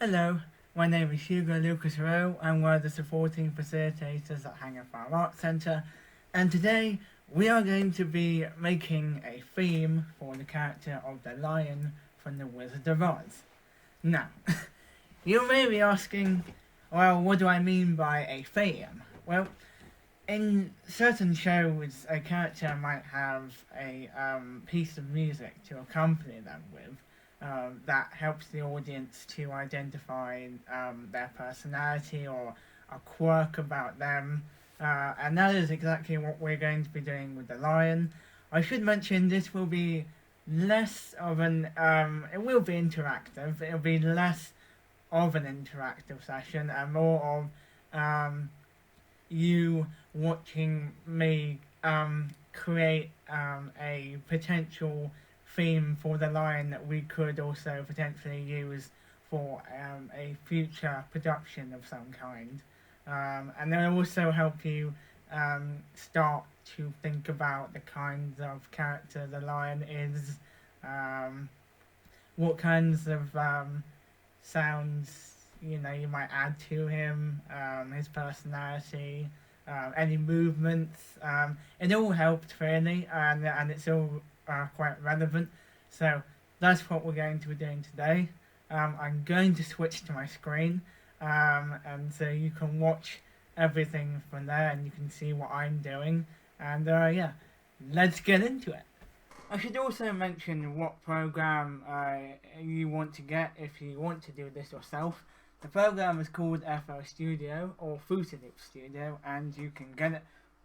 Hello, my name is Hugo Lucas Rowe. I'm one of the supporting facilitators at Hanger Farm Arts Centre, and today we are going to be making a theme for the character of the lion from The Wizard of Oz. Now, you may be asking, well, what do I mean by a theme? Well, in certain shows, a character might have a piece of music to accompany them with that helps the audience to identify their personality or a quirk about them. And that is exactly what we're going to be doing with the lion. I should mention this will be less of an, it will be interactive, but it'll be less of an interactive session and more of you watching me create a potential theme for the lion that we could also potentially use for a future production of some kind. And then also help you start to think about the kinds of character the lion is, what kinds of sounds you might add to him, his personality, any movements. It all helped really, and it's all quite relevant. So that's what we're going to be doing today. I'm going to switch to my screen, and so you can watch everything from there, and you can see what I'm doing. And yeah, let's get into it. I should also mention what program you want to get if you want to do this yourself. The program is called FL Studio or Fruity Loop Studio, and you can get it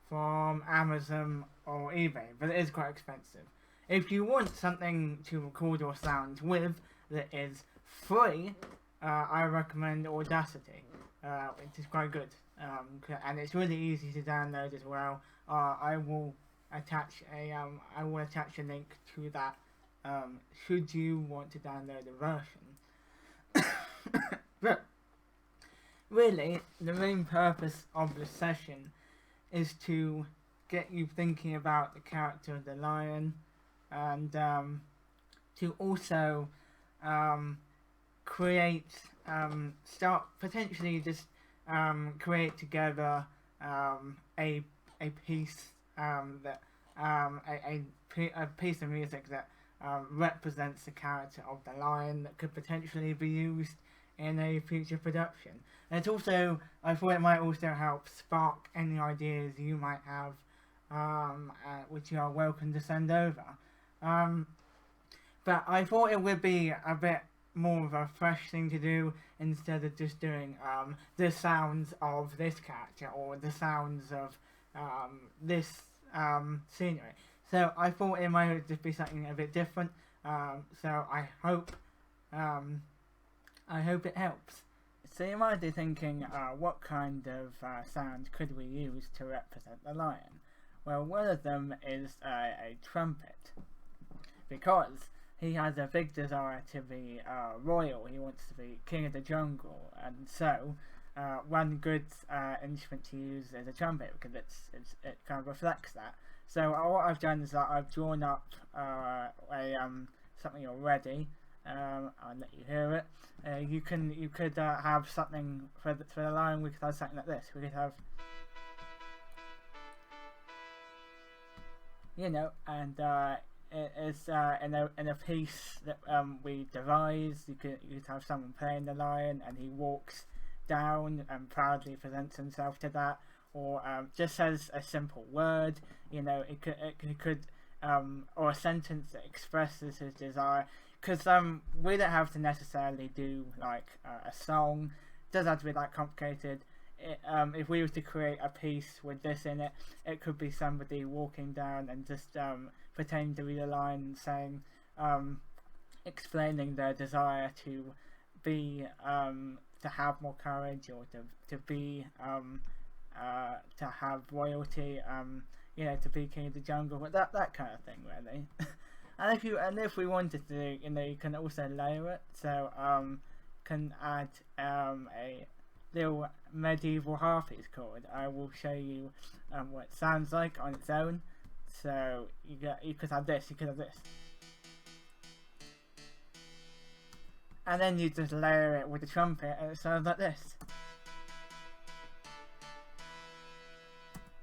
from Amazon or eBay, but it is quite expensive. If you want something to record your sounds with that is free, I recommend Audacity, which is quite good, and it's really easy to download as well. I will attach a link to that should you want to download a version. But really, the main purpose of this session is to get you thinking about the character of the lion, and to also start potentially just create together a piece that a piece of music that represents the character of the lion that could potentially be used in a future production. And it's also, I thought it might also help spark any ideas you might have, which you are welcome to send over. But I thought it would be a bit more of a fresh thing to do instead of just doing the sounds of this character or the sounds of this scenery. So I thought it might just be something a bit different. So I hope it helps. So you might be thinking, what kind of sound could we use to represent the lion? Well, one of them is a trumpet, because he has a big desire to be royal. He wants to be king of the jungle, and so one good instrument to use is a trumpet, because it kind of reflects that. So what I've done is that I've drawn up something already. I'll let you hear it. You could have something for the lion. We could have something like this. We could have, and it is in a piece that we devised. You could have someone playing the lion, and he walks down and proudly presents himself to that, or just says a simple word. It could or a sentence that expresses his desire. Because we don't have to necessarily do like a song. It doesn't have to be that complicated. If we were to create a piece with this in it, it could be somebody walking down and just pretending to read a line and saying, explaining their desire to be, to have more courage, or to be, to have royalty, to be king of the jungle, but that kind of thing, really. And if we wanted to, you can also layer it. So can add a little medieval harpy's chord. I will show you what it sounds like on its own. So you could have this. You could have this. and then you just layer it with the trumpet, and it sounds like this.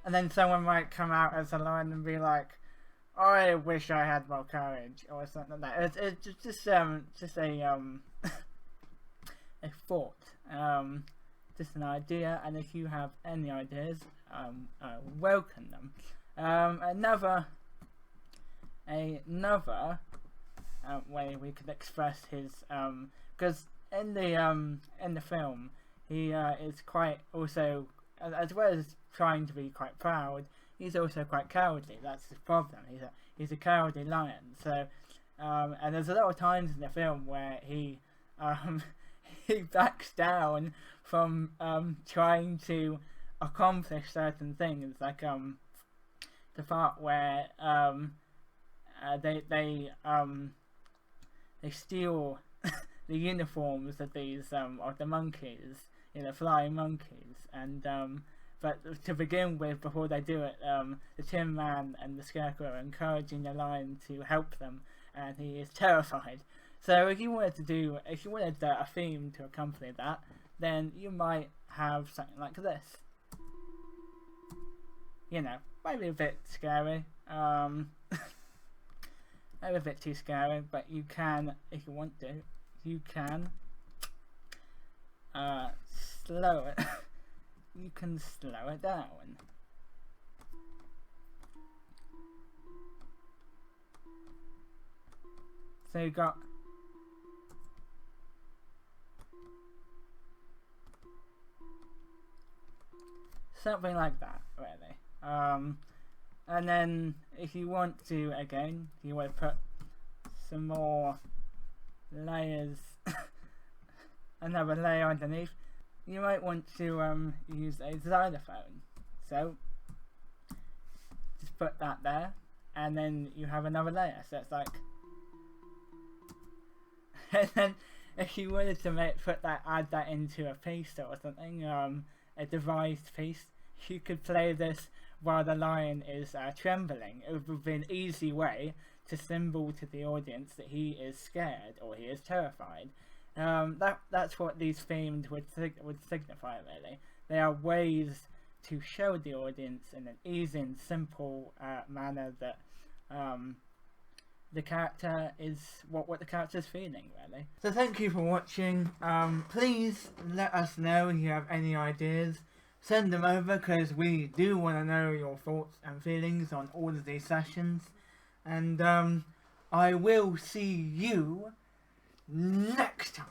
And then someone might come out as a lion and be like, "I wish I had more courage," or something like that. It's just a a thought, just an idea. And if you have any ideas, welcome them. Another way we could express his, because in the film he is quite also, as well as trying to be quite proud, he's also quite cowardly. That's the problem. He's a cowardly lion. So and there's a lot of times in the film where he he backs down from trying to accomplish certain things, like the part where they steal the uniforms of these of the monkeys, flying monkeys, and but to begin with, before they do it, the Tin Man and the Scarecrow are encouraging the lion to help them, and he is terrified. So if you wanted a theme to accompany that, then you might have something like this. Maybe a bit scary, maybe a bit too scary, but you can, if you want to, you can slow it. You can slow it down. So you got something like that, really. And then if you want to, again, if you want to put some more layers, another layer underneath, you might want to use a xylophone. So just put that there, and then you have another layer. So it's like, and then if you wanted to add that into a piece or something, a devised piece, you could play this while the lion is trembling. It would be an easy way to symbol to the audience that he is scared or he is terrified. That's what these themes would signify, really. They are ways to show the audience in an easy and simple manner that the character is what the character is feeling, really. So thank you for watching. Please let us know if you have any ideas. Send them over, because we do want to know your thoughts and feelings on all of these sessions. And I will see you next time.